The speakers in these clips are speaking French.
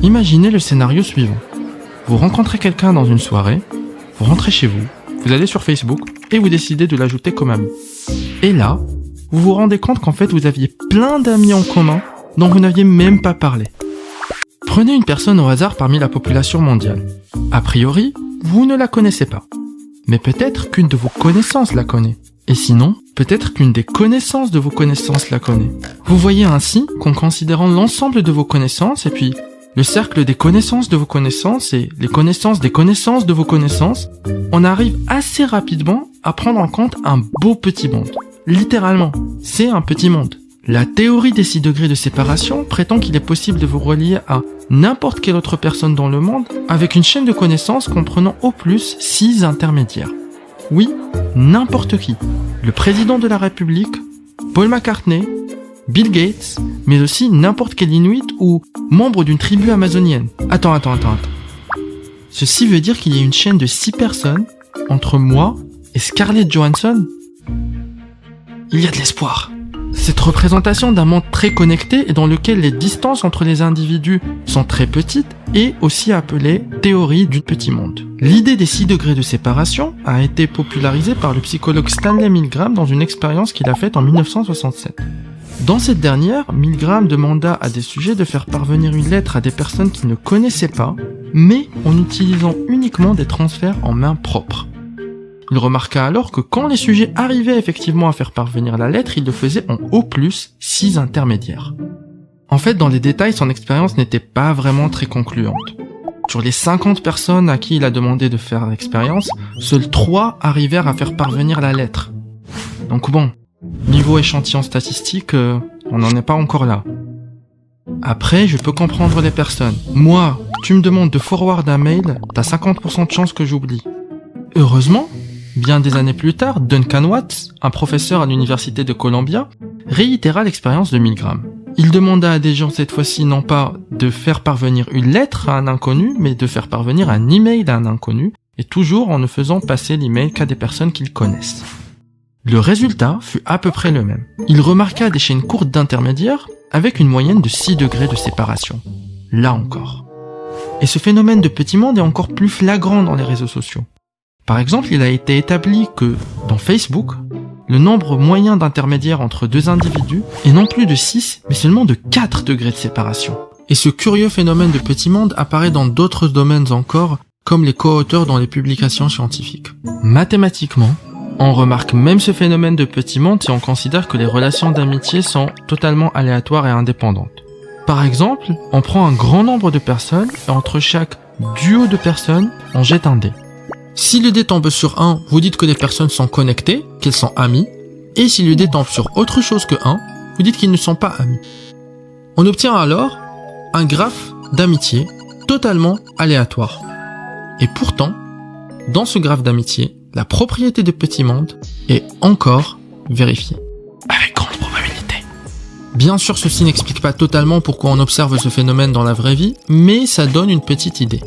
Imaginez le scénario suivant. Vous rencontrez quelqu'un dans une soirée, vous rentrez chez vous, vous allez sur Facebook et vous décidez de l'ajouter comme ami. Et là, vous vous rendez compte qu'en fait vous aviez plein d'amis en commun dont vous n'aviez même pas parlé. Prenez une personne au hasard parmi la population mondiale. A priori, vous ne la connaissez pas. Mais peut-être qu'une de vos connaissances la connaît. Et sinon, peut-être qu'une des connaissances de vos connaissances la connaît. Vous voyez ainsi qu'en considérant l'ensemble de vos connaissances et puis le cercle des connaissances de vos connaissances et les connaissances des connaissances de vos connaissances, on arrive assez rapidement à prendre en compte un beau petit monde. Littéralement, c'est un petit monde. La théorie des 6 degrés de séparation prétend qu'il est possible de vous relier à n'importe quelle autre personne dans le monde avec une chaîne de connaissances comprenant au plus 6 intermédiaires. Oui, n'importe qui. Le président de la République, Paul McCartney, Bill Gates, mais aussi n'importe quel Inuit ou membre d'une tribu amazonienne. Attends. Ceci veut dire qu'il y a une chaîne de 6 personnes entre moi et Scarlett Johansson. Il y a de l'espoir. Cette représentation d'un monde très connecté et dans lequel les distances entre les individus sont très petites est aussi appelée théorie du petit monde. L'idée des 6 degrés de séparation a été popularisée par le psychologue Stanley Milgram dans une expérience qu'il a faite en 1967. Dans cette dernière, Milgram demanda à des sujets de faire parvenir une lettre à des personnes qu'ils ne connaissaient pas, mais en utilisant uniquement des transferts en main propre. Il remarqua alors que quand les sujets arrivaient effectivement à faire parvenir la lettre, ils le faisaient en au plus 6 intermédiaires. En fait, dans les détails, son expérience n'était pas vraiment très concluante. Sur les 50 personnes à qui il a demandé de faire l'expérience, seuls 3 arrivèrent à faire parvenir la lettre. Donc bon, niveau échantillon statistique, on n'en est pas encore là. Après, je peux comprendre les personnes. Moi, tu me demandes de forward un mail, t'as 50% de chance que j'oublie. Heureusement, bien des années plus tard, Duncan Watts, un professeur à l'université de Columbia, réitéra l'expérience de Milgram. Il demanda à des gens cette fois-ci non pas de faire parvenir une lettre à un inconnu, mais de faire parvenir un email à un inconnu, et toujours en ne faisant passer l'email qu'à des personnes qu'ils connaissent. Le résultat fut à peu près le même. Il remarqua des chaînes courtes d'intermédiaires avec une moyenne de 6 degrés de séparation. Là encore. Et ce phénomène de petit monde est encore plus flagrant dans les réseaux sociaux. Par exemple, il a été établi que, dans Facebook, le nombre moyen d'intermédiaires entre 2 individus est non plus de 6, mais seulement de 4 degrés de séparation. Et ce curieux phénomène de petit monde apparaît dans d'autres domaines encore, comme les co-auteurs dans les publications scientifiques. Mathématiquement, on remarque même ce phénomène de petit monde si on considère que les relations d'amitié sont totalement aléatoires et indépendantes. Par exemple, on prend un grand nombre de personnes et entre chaque duo de personnes, on jette un dé. Si le dé tombe sur 1, vous dites que les personnes sont connectées, qu'elles sont amies, et si le dé tombe sur autre chose que 1, vous dites qu'ils ne sont pas amis. On obtient alors un graphe d'amitié totalement aléatoire. Et pourtant, dans ce graphe d'amitié, la propriété de petit monde est encore vérifiée. Avec grande probabilité. Bien sûr, ceci n'explique pas totalement pourquoi on observe ce phénomène dans la vraie vie, mais ça donne une petite idée.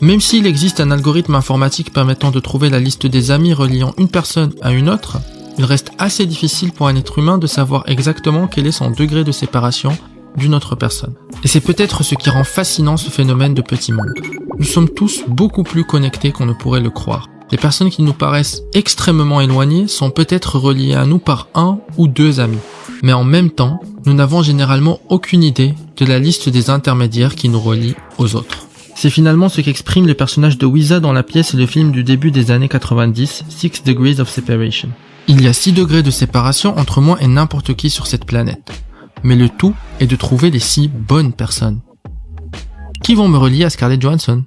Même s'il existe un algorithme informatique permettant de trouver la liste des amis reliant une personne à une autre, il reste assez difficile pour un être humain de savoir exactement quel est son degré de séparation d'une autre personne. Et c'est peut-être ce qui rend fascinant ce phénomène de petit monde. Nous sommes tous beaucoup plus connectés qu'on ne pourrait le croire. Les personnes qui nous paraissent extrêmement éloignées sont peut-être reliées à nous par 1 ou 2 amis. Mais en même temps, nous n'avons généralement aucune idée de la liste des intermédiaires qui nous relient aux autres. C'est finalement ce qu'exprime le personnage de Ouija dans la pièce et le film du début des années 90, 6 Degrees of Separation. Il y a 6 degrés de séparation entre moi et n'importe qui sur cette planète. Mais le tout est de trouver les 6 bonnes personnes qui vont me relier à Scarlett Johansson.